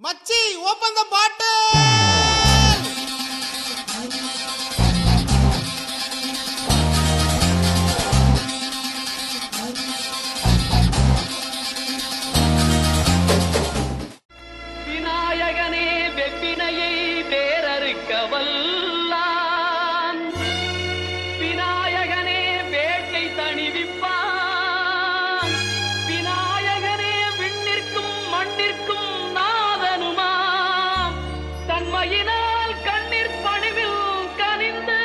மச்சி ஓபன் தி பாட்டில். விநாயகனே வெப்பினையை வேறறுக்க வல்லான், விநாயகனே வேட்டை தணிவிப்பான், விநாயகனே விண்ணிற்கும் மண்ணிற்கும் நாதனுமாம், தன்மையினால் கண்ணீர் பணிவில் கனிந்து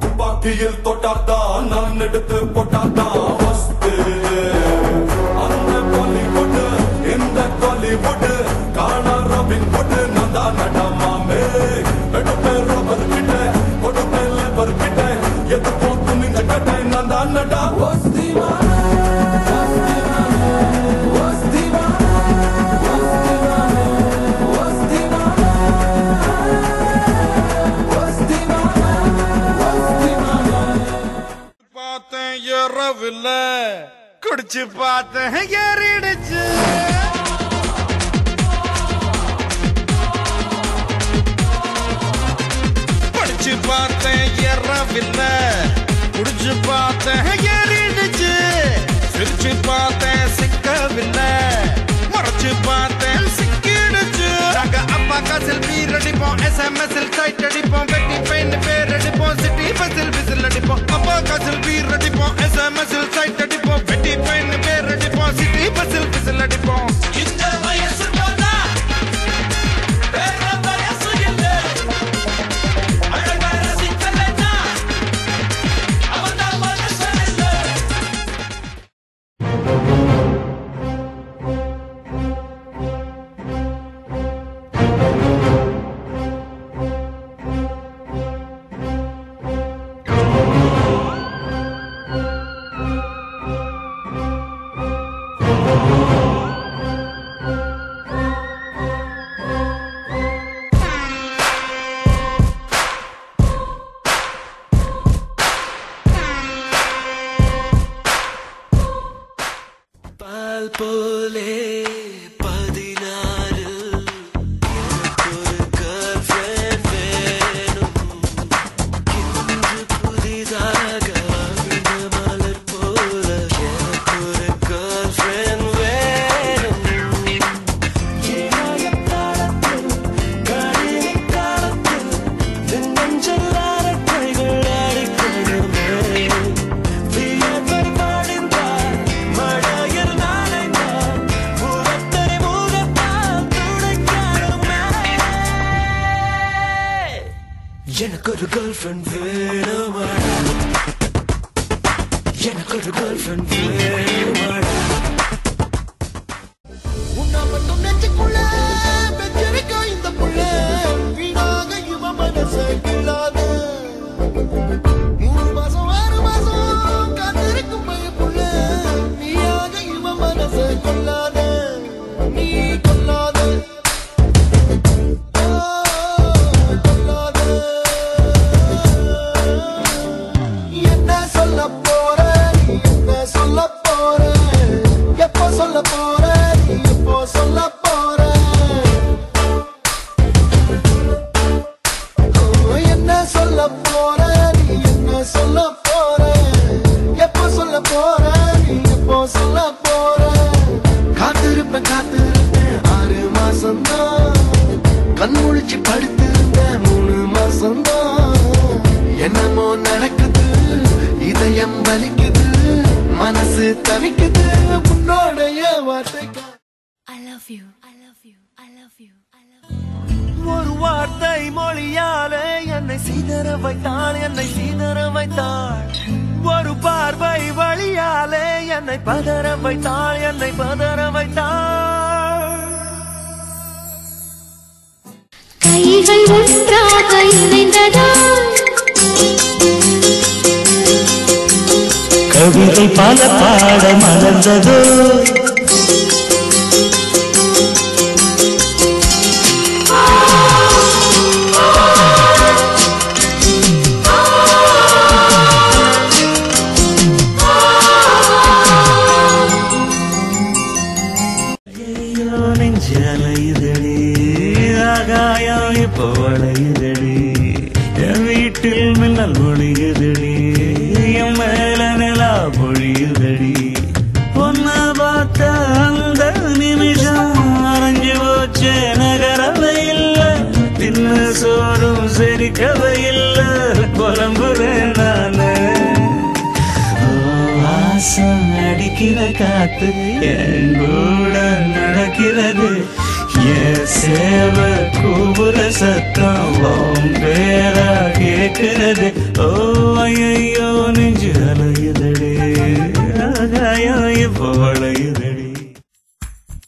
துப்பாக்கியில் தொட்டாதான் நான் எடுத்து போட்டாதான் வஸ்து அந்த பாலிவுட் இந்த காலிவுட் காணா ராபின் புட் நான் தான் நடமாமே எடுப்பே ரப்பர் கிட்ட கொடுப்பே லேபர் கிட்ட எது போட்டு நீங்க கட்ட நான் தான் நடா குடிச்சு பார்த்தேன் ஏறிடுச்சு. படிச்சு பார்த்தேன் ஏறவில்லை, குடிச்சு பார்த்தேன் ஏறிடுச்சு. சிரிச்சு பார்த்தேன் சிக்கவில்லை, மறைச்சு பார்த்தேன் சிக்கிடுச்சு. நாங்க அப்பாக்கா செல்ஃபி அடிப்போம், SMS-இல் சைட் அடிப்போம், வெட்டி பெயின் பேர் அடிப்போம், சிட்டி பஸ்ஸில் விசில் அடிப்போம். அப்பாக்கா செல்ஃபி அடிப்போம், SMS-இல் சைட் அடிப்போம், வெட்டி பெயின் பேர் அடிப்போம், சிட்டி பஸ்ஸில் விசில் அடிப்போம். இந்த வயசு போதா வேற வயசு இல்லை, அழகா ரசிக்கலைன்னா அவன்தான் மனுஷன் இல்லை. பால் போலே 16 ஒரு கேர்ள் ஃப்ரெண்ட் வேணும், இன்று புதிதாக விழுந்த மலர் போல எனக்கு ஒரு கேர்ள் ஃப்ரெண்ட் வேணும். இணையதளத்தில் கடிகாரத்தில் நெஞ்சல் அரட்டைகள் அடிக்கணுமே, வியர்வை படிந்தால் மழையில் நனைந்தால் முகத்தை முகத்தால் துடைக்கணுமே. எனக்கு ஒரு கேர்ள் ஃப்ரெண்ட் வேணுமாடா, எனக்கு ஒரு கேர்ள் ஃப்ரெண்ட் வேணுமாடா. உன்னை மட்டும் நெஞ்சுக்குள்ள பெற்றிருக்க இந்த புள்ள வீணாக இவ மனசை கிள்ளாது. 3 மாசம் 6 மாசம் காத்திருக்கும் புள்ள நீயாக இவ மனசை கொள்ளாத, நீ கொள்ளாத, கொள்ளாத. என்ன சொல்ல போற நீ, என்ன சொல்ல போற, எப்போ சொல்ல போற நீ, எப்போ சொல்ல போற. என்ன சொல்ல போற நீ, என்ன சொல்ல போற, எப்போ சொல்ல போற நீ, எப்போ சொல்ல போற. காத்திருப்பேன் காத்திருப்பேன் 6 மாசம்தான், கண் முழிச்சு படுத்திருந்தேன் 3 மாசம்தான். என்னமோ நடக்குது, இதயம் வலிக்குது, மனசு தவிக்குது உன்னோடைய வார்த்தைக்கு. I love you, I love you, I love you, I love you. ஒரு வார்த்தை மொழியாலே என்னை சீதற வைத்தாள், என்னை சீதற வைத்தாள். ஒரு பார்வை வழியா மொழியாலே என்னை பதற வைத்தாள், என்னை பதற வைத்தாள். கைகள் ஒன்றாக இணைந்ததா, கவிதை பல பாட மலர்ந்ததோ, நெஞ்சலையுதடி ஆகாயம் இப்போ வளையுதடி, என் வீட்டில் மின்னல் ஒளியுதடி, என் மேல நிலா பொழியுதடி, பொண்ண பார்த்த அந்த நிமிஷம் அரைஞ்சு போச்சே நகரவை இல்ல, தின்ன சோறும் செரிக்கவை இல்ல, புலம்புறேன் நானு. வாசம் அடிக்கிற காத்து என் கூட நடக்கிறது, என் சேவ கூபுர சத்தம் பேரா கேட்கிறது. ஓ ஐயோ நெஞ்சு அலையுதடி, ஆகாயம் இப்போ வளையுதடி.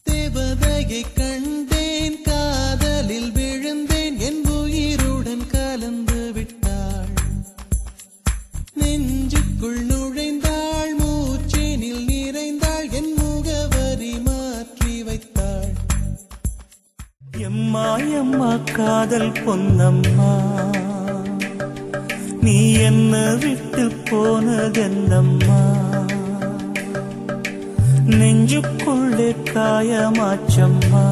தேவதையை கண்டேன், காதலில் விழுந்தேன், என் உயிருடன் கலந்து விட்டாள், நெஞ்சுக்குள் நுழைந்தாள், மூச்சேனில் நிறைந்தாள், என் முகவரி மாற்றி வைத்தாள். எம்மா எம்மா காதல் பொன்னம்மா, நீ என்ன விட்டு போனதென்னம்மா, நெஞ்சுக்குள்ளே காயமாச்சம்மா,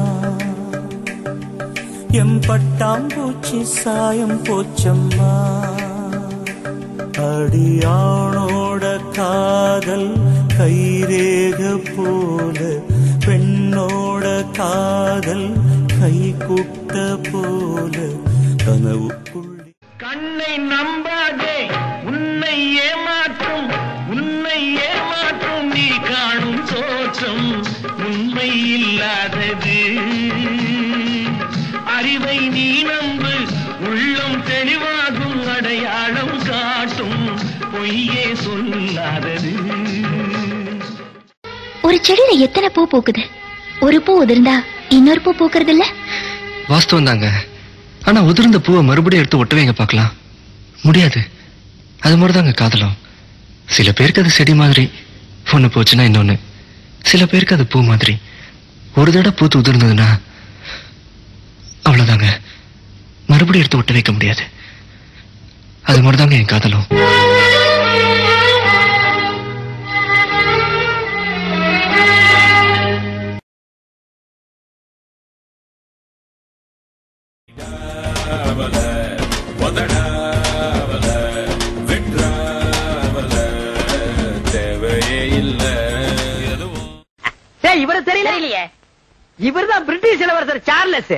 எம் பட்டாம்பூச்சி சாயம் போச்சம்மா. அடியானோட காதல் கைரேக போல, பெண்ணோட காதல் கை கூட்ட போல, கனவுக்குள்ளே. கண்ணை நம்பாதே, உன்னை ஏமாற்றும், உன்னை ஏமாற்றும் நீ காணும் தோற்றம் உண்மை இல்லாதது. அறிவை நீ நம்பு, உள்ளம் தெளிவாகும், அடையாளம் காட்டும் பொய்யே சொல்லாதது. ஒரு செடியில எத்தனை பூ பூக்குது, ஒரு பூ உதிர்ந்தா இன்னொரு பூ பூக்குறது இல்ல. வாஸ்தவம் தாங்க, ஆனா உதிர்ந்த பூவை மறுபடியும் எடுத்து ஒட்டவேங்க பார்க்கலாம், முடியாது. அது மாதிரிதாங்க காதலும். சில பேருக்கு அது செடி மாதிரி, ஒண்ணு போச்சுன்னா இன்னொன்னு. சில பேருக்கு அது பூ மாதிரி, ஒரு தடவை பூத்து உதிர்ந்ததுன்னா அவ்வளவுதாங்க, மறுபடியும் எடுத்து ஒட்ட வைக்க முடியாது. அது மாதிரிதாங்க என் காதலும். இவரு தெரியலையே, இவர்தான் பிரிட்டிஷ் இளவரசர் சார்லஸ்.